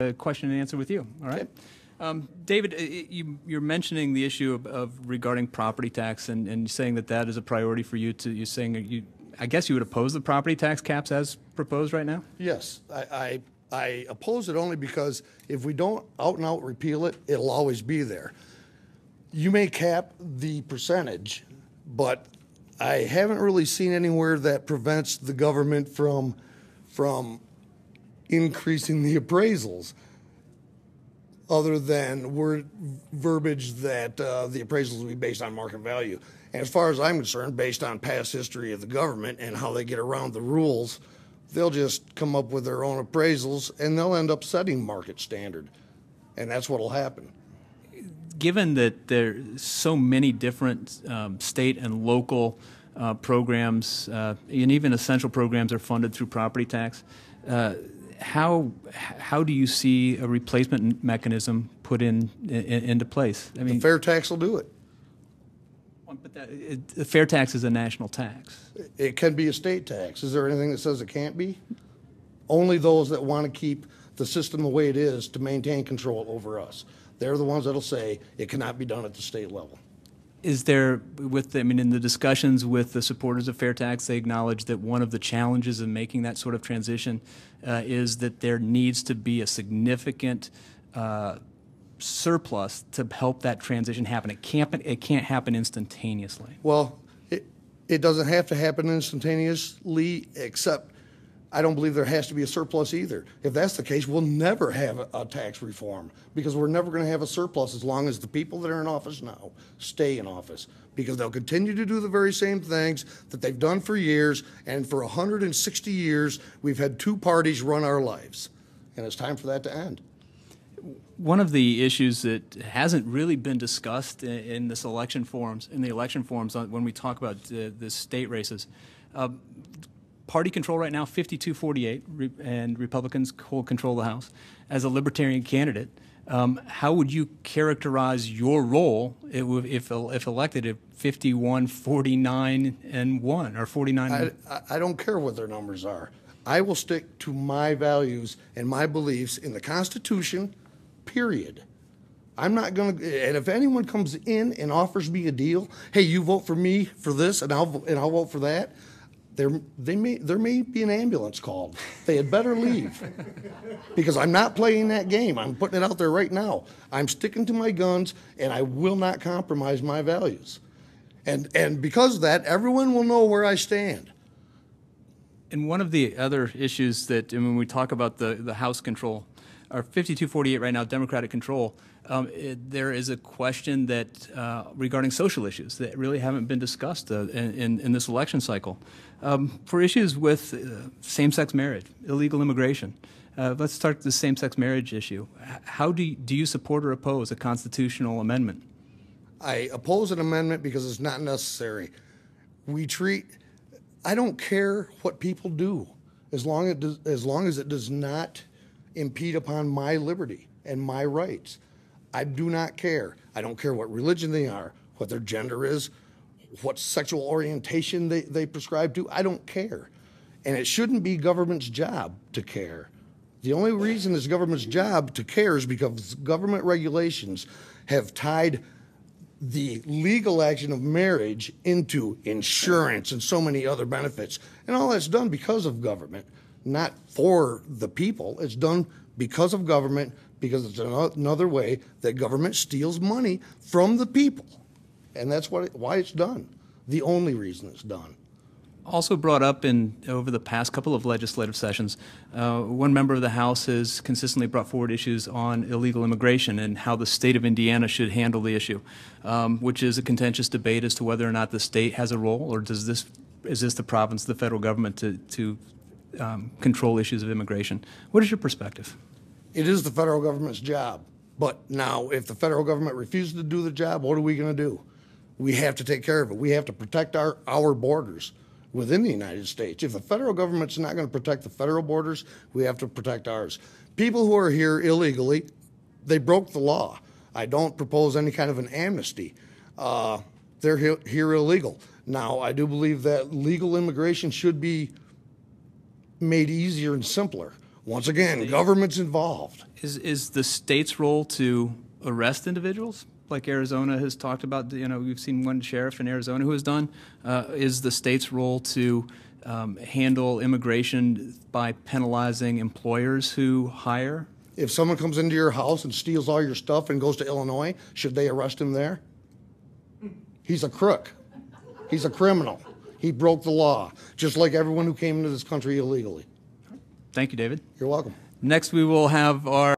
A question and answer with you. All right. David, you're mentioning the issue of regarding property tax and saying that is a priority for you. You're saying I guess you would oppose the property tax caps as proposed right now? Yes, I oppose it only because if we don't out and out repeal it, it'll always be there. You may cap the percentage, but I haven't really seen anywhere that prevents the government from increasing the appraisals, other than verbiage that the appraisals will be based on market value. And as far as I'm concerned, based on past history of the government and how they get around the rules, they'll just come up with their own appraisals and they'll end up setting market standard. And that's what will happen. Given that there's so many different state and local programs, and even essential programs are funded through property tax, how do you see a replacement mechanism put into place? I mean, the fair tax will do it. But the fair tax is a national tax. It can be a state tax. Is there anything that says it can't be? Only those that want to keep the system the way it is to maintain control over us. They're the ones that'll say it cannot be done at the state level. Is there, in the discussions with the supporters of fair tax, they acknowledge that one of the challenges in making that sort of transition is that there needs to be a significant surplus to help that transition happen. It can't happen instantaneously. Well, it doesn't have to happen instantaneously, except I don't believe there has to be a surplus either. If that's the case, we'll never have a tax reform, because we're never going to have a surplus as long as the people that are in office now stay in office, because they'll continue to do the very same things that they've done for years, and for 160 years we've had two parties run our lives, and it's time for that to end. One of the issues that hasn't really been discussed in the election forums when we talk about the state races, party control right now, 52-48, and Republicans hold control of the House. As a Libertarian candidate, how would you characterize your role if elected at 51-49 and 1, or 49? I don't care what their numbers are. I will stick to my values and my beliefs in the Constitution, period. I'm not going to, and if anyone comes in and offers me a deal, hey, you vote for me for this, and I'll vote for that, there may be an ambulance called. They had better leave, because I'm not playing that game. I'm putting it out there right now. I'm sticking to my guns, and I will not compromise my values. And because of that, everyone will know where I stand. And one of the other issues that, when we talk about the House control, or 52-48 right now, Democratic control, there is a question that regarding social issues that really haven't been discussed in this election cycle. For issues with same-sex marriage, illegal immigration, let's start the same-sex marriage issue. How do you support or oppose a constitutional amendment? I oppose an amendment because it's not necessary. I don't care what people do, as long as it does not impede upon my liberty and my rights. I do not care. I don't care what religion they are, what their gender is, what sexual orientation they prescribe to. I don't care. And it shouldn't be government's job to care. The only reason it's government's job to care is because government regulations have tied the legal action of marriage into insurance and so many other benefits. And all that's done because of government, not for the people. It's done because of government, because it's another way that government steals money from the people. And that's why it's done, the only reason it's done. Also brought up over the past couple of legislative sessions, one member of the House has consistently brought forward issues on illegal immigration and how the state of Indiana should handle the issue, which is a contentious debate as to whether or not the state has a role, or is this the province, the federal government, to control issues of immigration. What is your perspective? It is the federal government's job. But now, if the federal government refuses to do the job, what are we going to do? We have to take care of it. We have to protect our borders within the United States. If the federal government's not going to protect the federal borders, we have to protect ours. People who are here illegally, they broke the law. I don't propose any kind of an amnesty. They're here illegal. Now, I do believe that legal immigration should be made easier and simpler. Once again, government's involved. Is the state's role to arrest individuals, like Arizona has talked about? You know, we've seen one sheriff in Arizona who has done. Is the state's role to handle immigration by penalizing employers who hire? If someone comes into your house and steals all your stuff and goes to Illinois, should they arrest him there? He's a crook. He's a criminal. He broke the law, just like everyone who came into this country illegally. Thank you, David. You're welcome. Next, we will have our